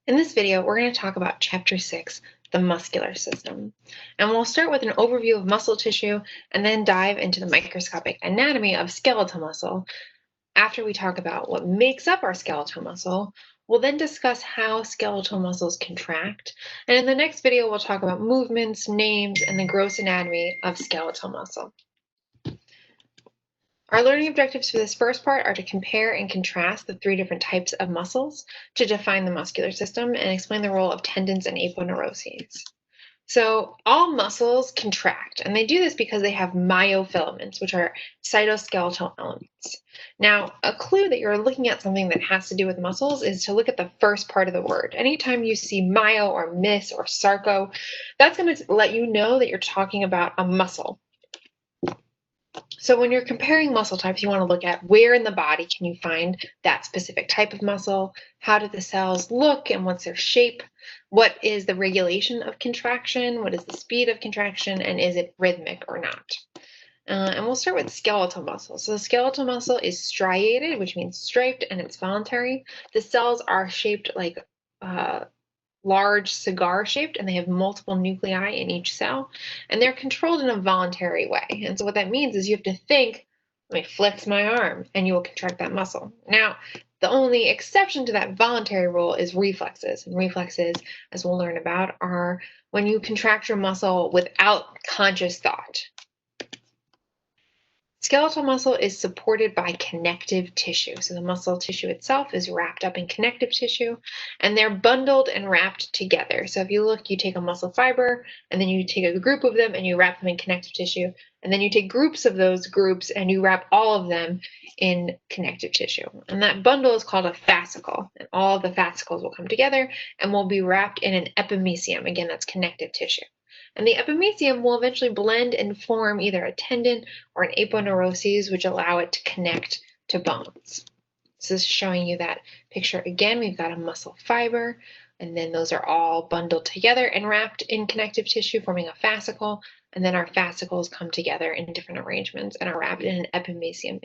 In this video, we're going to talk about Chapter 6, the muscular system. And we'll start with an overview of muscle tissue and then dive into the microscopic anatomy of skeletal muscle. After we talk about what makes up our skeletal muscle, we'll then discuss how skeletal muscles contract. And in the next video, we'll talk about movements, names, and the gross anatomy of skeletal muscle. Our learning objectives for this first part are to compare and contrast the three different types of muscles, to define the muscular system, and explain the role of tendons and aponeuroses. So all muscles contract, and they do this because they have myofilaments, which are cytoskeletal elements. Now, a clue that you're looking at something that has to do with muscles is to look at the first part of the word. Anytime you see myo or mys or sarco, that's going to let you know that you're talking about a muscle. So when you're comparing muscle types, you want to look at where in the body can you find that specific type of muscle, how do the cells look and what's their shape, what is the regulation of contraction, what is the speed of contraction, and is it rhythmic or not. And we'll start with skeletal muscle. So the skeletal muscle is striated, which means striped, and it's voluntary. The cells are shaped like large cigar shaped, and they have multiple nuclei in each cell, and they're controlled in a voluntary way. And so what that means is you have to think, let me flex my arm, and you will contract that muscle. Now, the only exception to that voluntary rule is reflexes. And reflexes, as we'll learn about, are when you contract your muscle without conscious thought. Skeletal muscle is supported by connective tissue. So the muscle tissue itself is wrapped up in connective tissue, and they're bundled and wrapped together. So if you look, you take a muscle fiber, and then you take a group of them and you wrap them in connective tissue, and then you take groups of those groups and you wrap all of them in connective tissue. And that bundle is called a fascicle, and all of the fascicles will come together and will be wrapped in an epimysium. Again, that's connective tissue. And the epimysium will eventually blend and form either a tendon or an aponeuroses, which allow it to connect to bones. So this is showing you that picture again. We've got a muscle fiber, and then those are all bundled together and wrapped in connective tissue, forming a fascicle. And then our fascicles come together in different arrangements and are wrapped in an epimysium,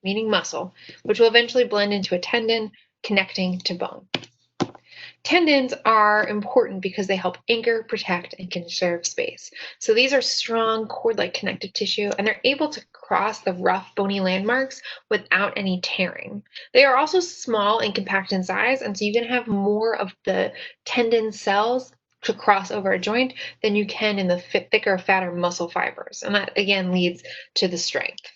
meaning muscle, which will eventually blend into a tendon connecting to bone. Tendons are important because they help anchor, protect, and conserve space. So these are strong cord-like connective tissue, and they're able to cross the rough, bony landmarks without any tearing. They are also small and compact in size, and so you can have more of the tendon cells to cross over a joint than you can in the thicker, fatter muscle fibers. And that, again, leads to the strength.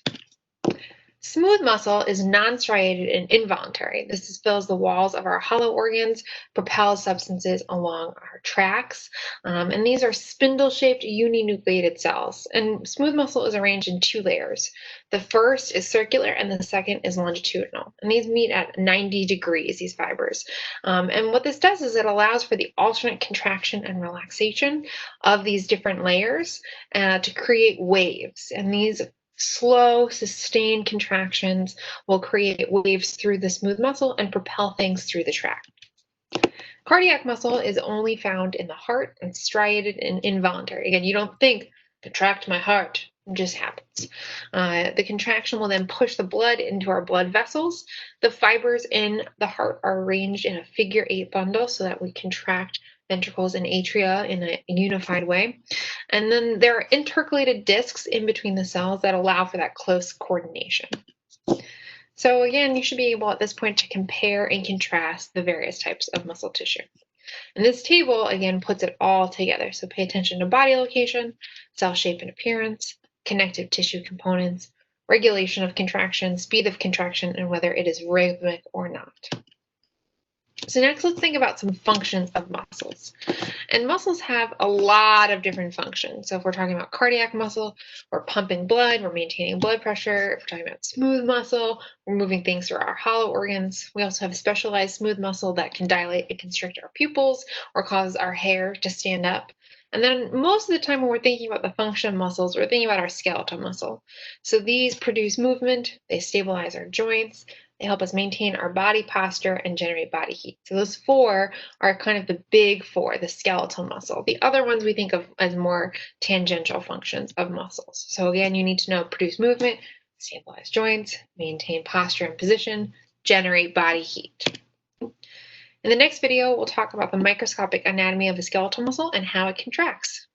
Smooth muscle is non-striated and involuntary. This fills the walls of our hollow organs, propels substances along our tracts, and these are spindle-shaped uninucleated cells. And smooth muscle is arranged in two layers. The first is circular and the second is longitudinal. And these meet at 90 degrees, these fibers. And what this does is it allows for the alternate contraction and relaxation of these different layers to create waves. And these slow, sustained contractions will create waves through the smooth muscle and propel things through the tract. Cardiac muscle is only found in the heart and striated and involuntary. Again, you don't think, contract my heart. It just happens. The contraction will then push the blood into our blood vessels. The fibers in the heart are arranged in a figure 8 bundle so that we contract ventricles and atria in a unified way. And then there are intercalated discs in between the cells that allow for that close coordination. So again, you should be able at this point to compare and contrast the various types of muscle tissue. And this table, again, puts it all together. So pay attention to body location, cell shape and appearance, connective tissue components, regulation of contraction, speed of contraction, and whether it is rhythmic or not. So next, let's think about some functions of muscles. And muscles have a lot of different functions. So if we're talking about cardiac muscle, we're pumping blood, we're maintaining blood pressure. If we're talking about smooth muscle, we're moving things through our hollow organs. We also have specialized smooth muscle that can dilate and constrict our pupils or cause our hair to stand up. And then most of the time when we're thinking about the function of muscles, we're thinking about our skeletal muscle. So these produce movement, they stabilize our joints, they help us maintain our body posture and generate body heat. So those four are kind of the big four, the skeletal muscle. The other ones we think of as more tangential functions of muscles. So again, you need to know produce movement, stabilize joints, maintain posture and position, generate body heat. In the next video, we'll talk about the microscopic anatomy of the skeletal muscle and how it contracts.